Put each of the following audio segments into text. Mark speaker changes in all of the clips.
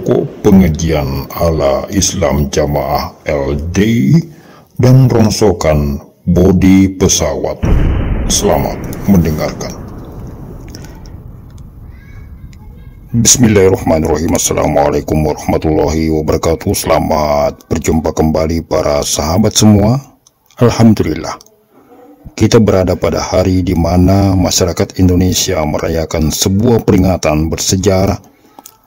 Speaker 1: pokok pengajian ala Islam Jamaah LD dan rongsokan bodi pesawat. Selamat mendengarkan. Bismillahirrahmanirrahim. Assalamualaikum warahmatullahi wabarakatuh. Selamat berjumpa kembali para sahabat semua. Alhamdulillah, kita berada pada hari di mana masyarakat Indonesia merayakan sebuah peringatan bersejarah,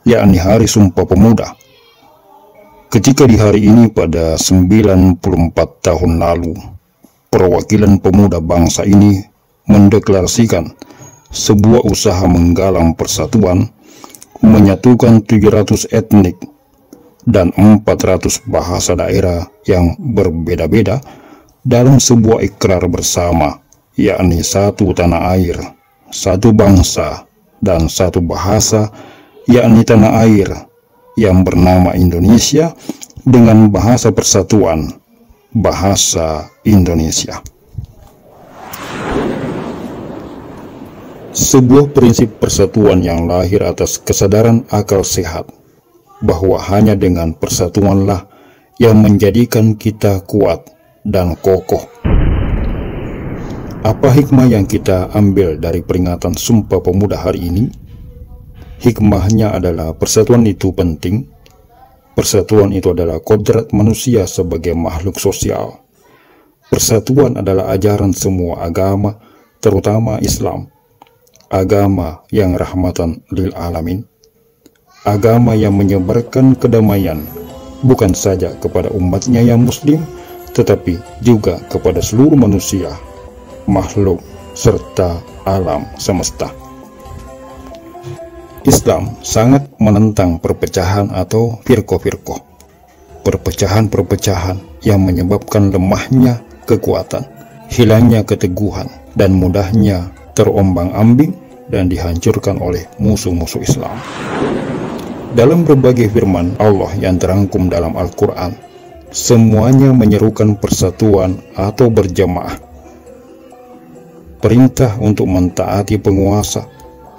Speaker 1: yakni Hari Sumpah Pemuda. Ketika di hari ini pada 94 tahun lalu, perwakilan pemuda bangsa ini mendeklarasikan sebuah usaha menggalang persatuan, menyatukan 700 etnik dan 400 bahasa daerah yang berbeda-beda dalam sebuah ikrar bersama, yakni satu tanah air, satu bangsa, dan satu bahasa, yakni tanah air yang bernama Indonesia dengan bahasa persatuan, bahasa Indonesia. Sebuah prinsip persatuan yang lahir atas kesadaran akal sehat, bahwa hanya dengan persatuanlah yang menjadikan kita kuat dan kokoh. Apa hikmah yang kita ambil dari peringatan Sumpah Pemuda hari ini? Hikmahnya adalah persatuan itu penting. Persatuan itu adalah kodrat manusia sebagai makhluk sosial. Persatuan adalah ajaran semua agama, terutama Islam. Agama yang rahmatan lil alamin. Agama yang menyebarkan kedamaian, bukan saja kepada umatnya yang muslim, tetapi juga kepada seluruh manusia, makhluk, serta alam semesta. Islam sangat menentang perpecahan atau firqah-firqah, perpecahan-perpecahan yang menyebabkan lemahnya kekuatan, hilangnya keteguhan, dan mudahnya terombang-ambing dan dihancurkan oleh musuh-musuh Islam. Dalam berbagai firman Allah yang terangkum dalam Al-Quran, semuanya menyerukan persatuan atau berjamaah. Perintah untuk mentaati penguasa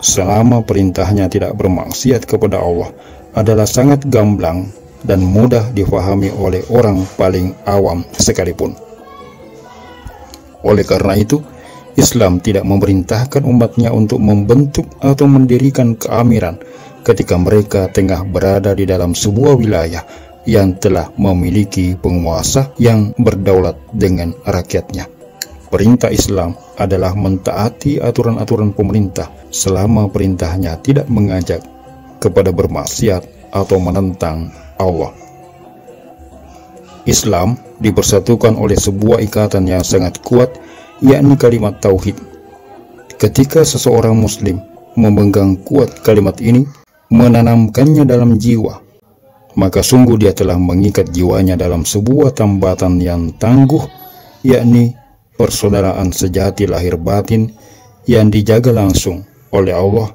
Speaker 1: selama perintahnya tidak bermaksiat kepada Allah adalah sangat gamblang dan mudah difahami oleh orang paling awam sekalipun. Oleh karena itu, Islam tidak memerintahkan umatnya untuk membentuk atau mendirikan keamiran ketika mereka tengah berada di dalam sebuah wilayah yang telah memiliki penguasa yang berdaulat dengan rakyatnya. Perintah Islam adalah mentaati aturan-aturan pemerintah selama perintahnya tidak mengajak kepada bermaksiat atau menentang Allah. Islam dipersatukan oleh sebuah ikatan yang sangat kuat, yakni kalimat tauhid. Ketika seseorang muslim memegang kuat kalimat ini, menanamkannya dalam jiwa, maka sungguh dia telah mengikat jiwanya dalam sebuah tambatan yang tangguh, yakni persaudaraan sejati lahir batin yang dijaga langsung oleh Allah,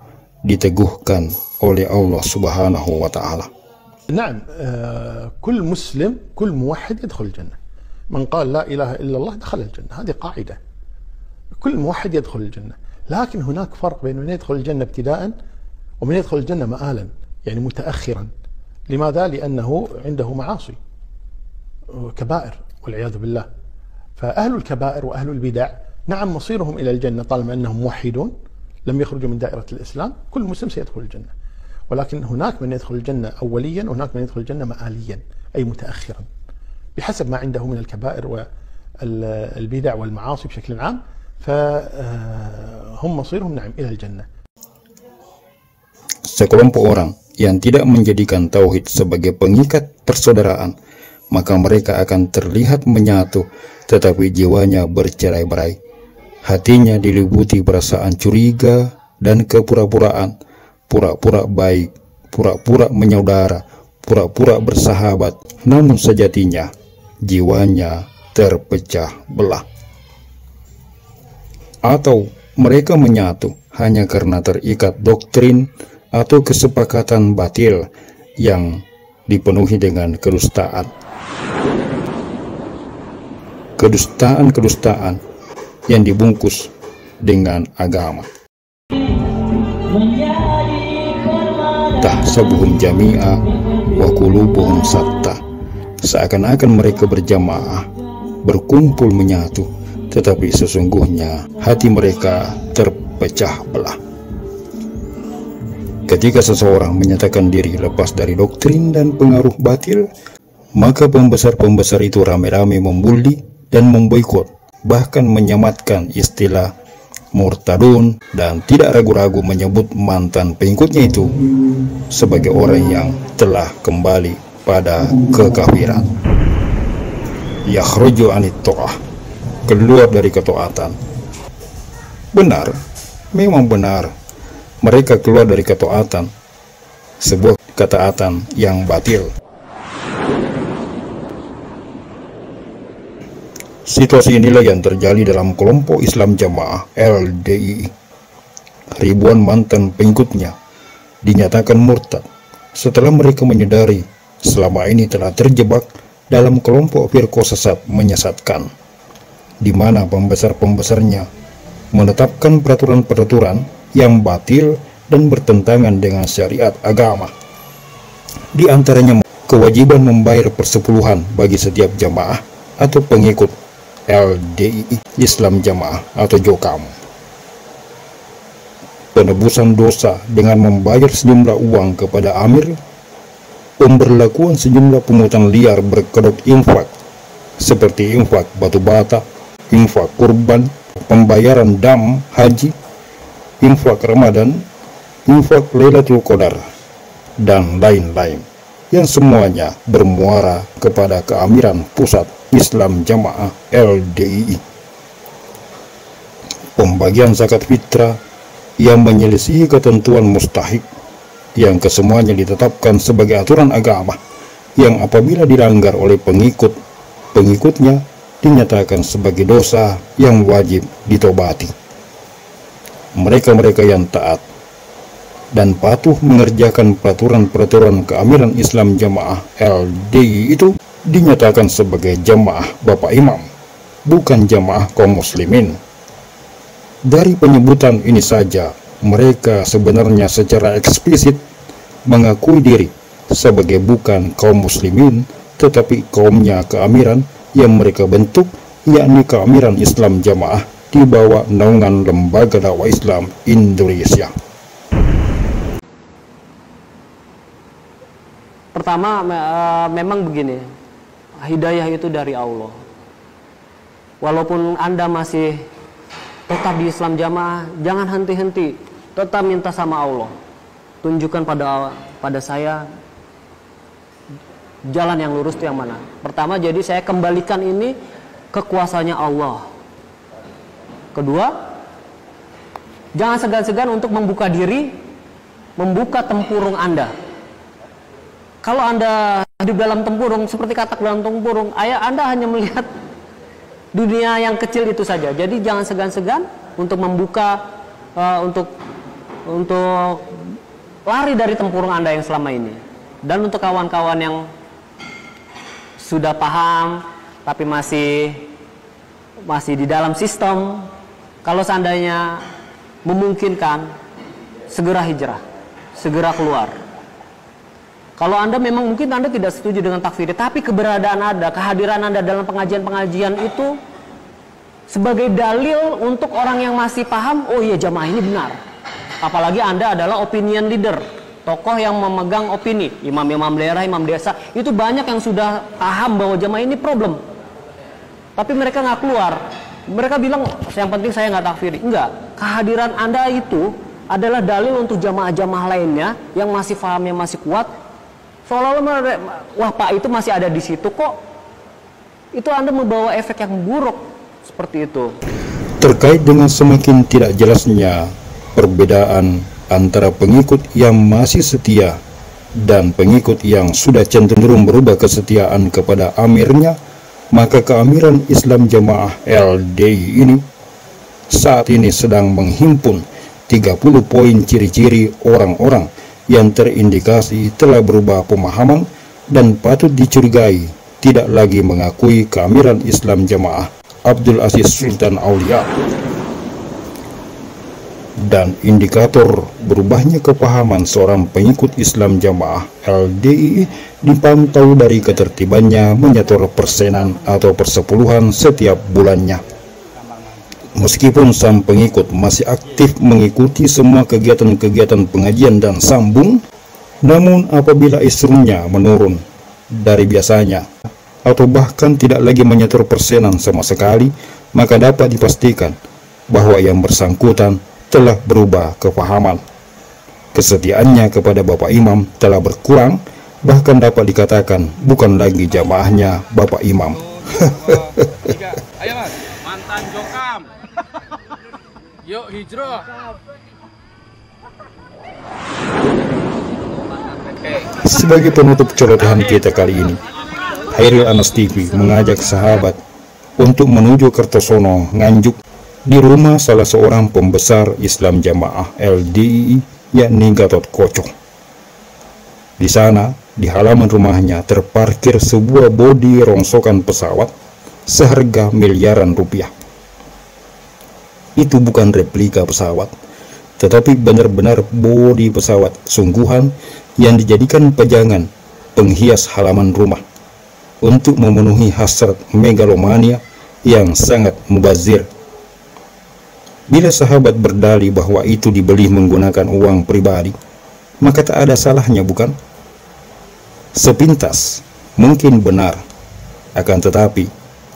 Speaker 1: diteguhkan oleh Allah Subhanahu wa Ta'ala.
Speaker 2: نعم كل مسلم كل موحد يدخل الجنة. من قال لا إله إلا الله دخل الجنة، هذه قاعدة. كل موحد يدخل الجنة، لكن هناك فرق بين من يدخل الجنة ابتداء ومن يدخل الجنة مآلا، يعني متأخرا. لماذا؟ لأنه عنده معاصي كبائر والعياذ بالله. فأهل الكبائر وأهل البدع نعم مصيرهم إلى الجنة طالما أنهم موحدون لم يخرجوا من دائرة الإسلام. كل مسلم سيدخل الجنة، ولكن هناك من يدخل الجنة أوليا وهناك من يدخل الجنة مآليا، أي متأخرا بحسب ما عنده من الكبائر والبدع والمعاصي بشكل عام. فهم مصيرهم نعم إلى الجنة.
Speaker 1: Sekelompok orang yang tidak menjadikan tauhid sebagai pengikat persaudaraan, maka mereka akan terlihat menyatu, tetapi jiwanya bercerai-berai. Hatinya diliputi perasaan curiga dan kepura-puraan, pura-pura baik, pura-pura menyaudara, pura-pura bersahabat, namun sejatinya jiwanya terpecah belah. Atau mereka menyatu hanya karena terikat doktrin atau kesepakatan batil yang dipenuhi dengan kedustaan. Kedustaan yang dibungkus dengan agama. Tahsabuhum jami'a wa qulubuhum satta. Seakan-akan mereka berjamaah, berkumpul menyatu, tetapi sesungguhnya hati mereka terpecah belah. Ketika seseorang menyatakan diri lepas dari doktrin dan pengaruh batil, maka pembesar-pembesar itu rame-rame membuli dan memboikot, bahkan menyematkan istilah murtadun, dan tidak ragu-ragu menyebut mantan pengikutnya itu sebagai orang yang telah kembali pada kekafiran. Yakhruju anit ta'ah, keluar dari ketaatan. Benar, memang benar, mereka keluar dari ketaatan, sebuah ketaatan yang batil. Situasi inilah yang terjadi dalam kelompok Islam Jamaah LDII. Ribuan mantan pengikutnya dinyatakan murtad setelah mereka menyadari selama ini telah terjebak dalam kelompok firqah sesat menyesatkan, di mana pembesar-pembesarnya menetapkan peraturan-peraturan yang batil dan bertentangan dengan syariat agama. Di antaranya kewajiban membayar persepuluhan bagi setiap jamaah atau pengikut LDII Islam Jamaah atau JOKAM, penebusan dosa dengan membayar sejumlah uang kepada amir, pemberlakuan sejumlah pungutan liar berkedok infak seperti infak batu bata, infak kurban, pembayaran dam haji, infak Ramadan, infak Lailatul Qadar, dan lain-lain, yang semuanya bermuara kepada keamiran pusat Islam Jamaah LDII. Pembagian zakat fitrah yang menyelisihi ketentuan mustahik, yang kesemuanya ditetapkan sebagai aturan agama, yang apabila dilanggar oleh pengikutnya dinyatakan sebagai dosa yang wajib ditobati. Mereka-mereka yang taat dan patuh mengerjakan peraturan-peraturan keamiran Islam Jamaah LDII itu dinyatakan sebagai jamaah Bapak Imam, bukan jamaah kaum muslimin. Dari penyebutan ini saja, mereka sebenarnya secara eksplisit mengakui diri sebagai bukan kaum muslimin, tetapi kaumnya keamiran yang mereka bentuk, yakni keamiran Islam Jamaah di bawah naungan Lembaga Dakwah Islam Indonesia.
Speaker 3: Pertama, memang begini, hidayah itu dari Allah. Walaupun Anda masih tetap di Islam Jamaah, jangan henti-henti, tetap minta sama Allah. Tunjukkan pada saya jalan yang lurus itu yang mana. Pertama, jadi saya kembalikan ini kekuasaannya Allah. Kedua, jangan segan-segan untuk membuka diri, membuka tempurung Anda. Kalau Anda hidup dalam tempurung, seperti katak dalam tempurung, Anda hanya melihat dunia yang kecil itu saja. Jadi jangan segan-segan untuk membuka, untuk lari dari tempurung Anda yang selama ini. Dan untuk kawan-kawan yang sudah paham, tapi masih di dalam sistem, kalau seandainya memungkinkan, segera hijrah, segera keluar. Kalau Anda memang mungkin Anda tidak setuju dengan takfir, tapi keberadaan Anda, kehadiran Anda dalam pengajian-pengajian itu sebagai dalil untuk orang yang masih paham, oh iya jamaah ini benar. Apalagi Anda adalah opinion leader, tokoh yang memegang opini, imam-imam daerah, imam desa, itu banyak yang sudah paham bahwa jamaah ini problem. Tapi mereka nggak keluar. Mereka bilang, yang penting saya nggak takfiri. Enggak, kehadiran Anda itu adalah dalil untuk jamaah-jamaah lainnya yang masih paham, yang masih kuat. Seolah-olah, wah Pak itu masih ada di situ kok. Itu Anda membawa efek yang buruk seperti itu.
Speaker 1: Terkait dengan semakin tidak jelasnya perbedaan antara pengikut yang masih setia dan pengikut yang sudah cenderung berubah kesetiaan kepada amirnya, maka keamiran Islam Jamaah LDII ini saat ini sedang menghimpun 30 poin ciri-ciri orang-orang yang terindikasi telah berubah pemahaman dan patut dicurigai tidak lagi mengakui keamiran Islam Jamaah Abdul Aziz Sultan Aulia. dan indikator berubahnya kepahaman seorang pengikut Islam Jamaah LDII dipantau dari ketertibannya menyetor persenan atau persepuluhan setiap bulannya. Meskipun sang pengikut masih aktif mengikuti semua kegiatan-kegiatan pengajian dan sambung, namun apabila isrunya menurun dari biasanya atau bahkan tidak lagi menyetor persenan sama sekali, maka dapat dipastikan bahwa yang bersangkutan telah berubah kepahaman. Kesetiaannya kepada Bapak Imam telah berkurang, bahkan dapat dikatakan bukan lagi jamaahnya Bapak Imam.
Speaker 4: Ayo Mas, mantan Jokam. Yuk hijrah.
Speaker 1: Sebagai penutup celotehan kita kali ini, Khairil Anas TV mengajak sahabat untuk menuju Kertosono, Nganjuk, di rumah salah seorang pembesar Islam Jamaah LDII, yakni Gatot Koco. Di sana, di halaman rumahnya terparkir sebuah bodi rongsokan pesawat seharga miliaran rupiah. Itu bukan replika pesawat, tetapi benar-benar bodi pesawat sungguhan yang dijadikan pajangan penghias halaman rumah untuk memenuhi hasrat megalomania yang sangat mubazir. Bila sahabat berdalih bahwa itu dibeli menggunakan uang pribadi, maka tak ada salahnya, bukan? Sepintas mungkin benar, akan tetapi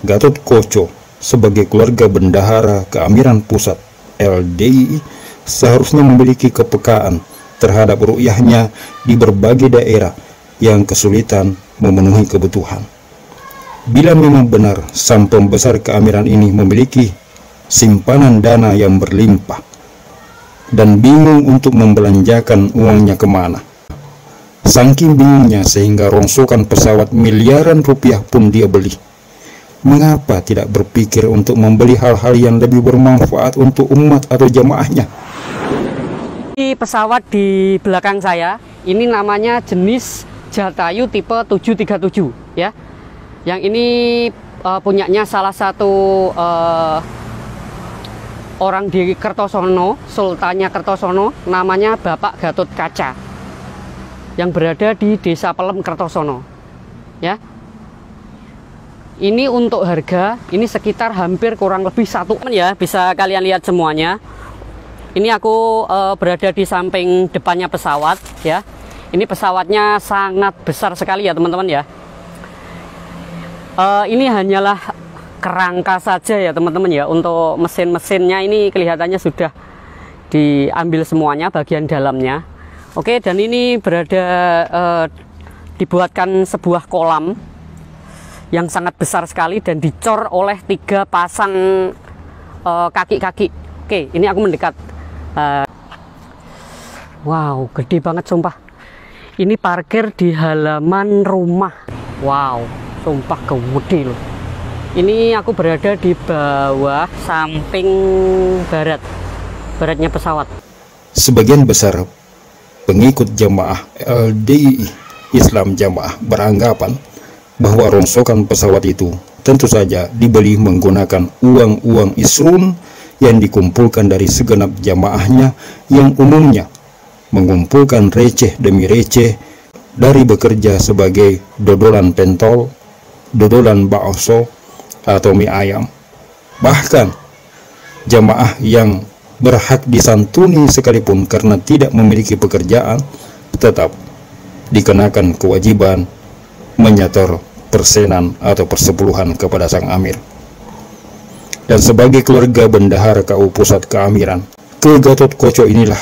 Speaker 1: Gatot Koco sebagai keluarga bendahara keamiran pusat LDII seharusnya memiliki kepekaan terhadap ru'yahnya di berbagai daerah yang kesulitan memenuhi kebutuhan. Bila memang benar sang pembesar keamiran ini memiliki simpanan dana yang berlimpah dan bingung untuk membelanjakan uangnya kemana, saking bingungnya sehingga rongsokan pesawat miliaran rupiah pun dia beli, mengapa tidak berpikir untuk membeli hal-hal yang lebih bermanfaat untuk umat atau jamaahnya?
Speaker 5: Ini pesawat di belakang saya, ini namanya jenis Jatayu tipe 737 ya. Yang ini punyanya salah satu orang di Kertosono, Sultannya Kertosono, namanya Bapak Gatot Kaca, yang berada di Desa Pelem Kertosono ya. Ini untuk harga, ini sekitar hampir kurang lebih 1 ya, bisa kalian lihat semuanya. Ini aku berada di samping depannya pesawat ya. Ini pesawatnya sangat besar sekali ya teman-teman ya. Ini hanyalah kerangka saja ya teman-teman ya. Untuk mesin-mesinnya ini kelihatannya sudah diambil semuanya bagian dalamnya. Oke, dan ini berada dibuatkan sebuah kolam yang sangat besar sekali dan dicor oleh 3 pasang kaki-kaki. Oke, ini aku mendekat. Wow, gede banget sumpah. Ini parkir di halaman rumah. Wow, sumpah gede loh. Ini aku berada di bawah samping baratnya pesawat.
Speaker 1: Sebagian besar pengikut jamaah LDII Islam Jamaah beranggapan bahwa rongsokan pesawat itu tentu saja dibeli menggunakan uang-uang isrun yang dikumpulkan dari segenap jamaahnya yang umumnya mengumpulkan receh demi receh dari bekerja sebagai dodolan pentol, dodolan bakso, atau mie ayam. Bahkan jamaah yang berhak disantuni sekalipun karena tidak memiliki pekerjaan tetap dikenakan kewajiban menyetor persenan atau persepuluhan kepada sang amir. Dan sebagai keluarga bendahara KU Pusat Keamiran, ke Gatot Koco inilah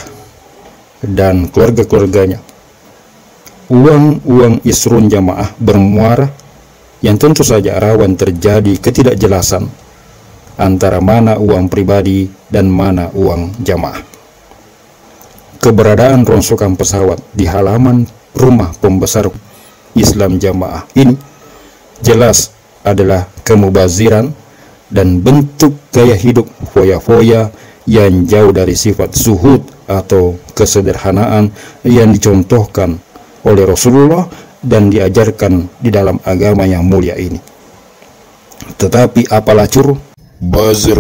Speaker 1: dan keluarga-keluarganya uang-uang isrun jamaah bermuara yang tentu saja rawan terjadi ketidakjelasan antara mana uang pribadi dan mana uang jamaah. Keberadaan rongsokan pesawat di halaman rumah pembesar Islam Jamaah ini jelas adalah kemubaziran dan bentuk gaya hidup foya-foya yang jauh dari sifat zuhud atau kesederhanaan yang dicontohkan oleh Rasulullah dan diajarkan di dalam agama yang mulia ini. Tetapi apalah cur, buzzer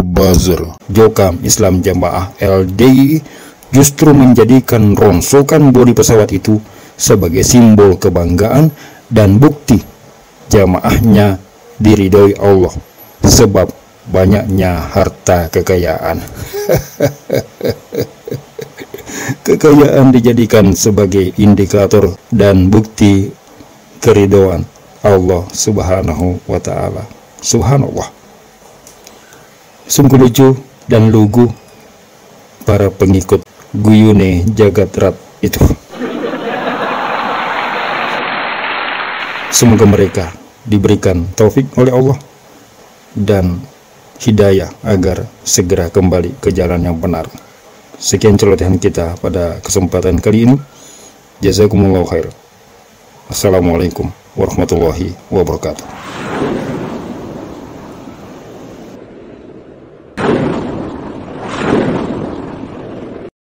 Speaker 1: Jokam Islam Jamaah LDI justru menjadikan rongsokan bodi pesawat itu sebagai simbol kebanggaan dan bukti jamaahnya diridhoi Allah sebab banyaknya harta kekayaan. Kekayaan dijadikan sebagai indikator dan bukti keridhaan Allah Subhanahu wa Ta'ala. Subhanallah. Sungguh lucu dan lugu para pengikut Guyune Jagatrat itu. Semoga mereka diberikan taufik oleh Allah dan hidayah agar segera kembali ke jalan yang benar. Sekian celotehan kita pada kesempatan kali ini. Jazakumullahu khair. Assalamualaikum warahmatullahi wabarakatuh.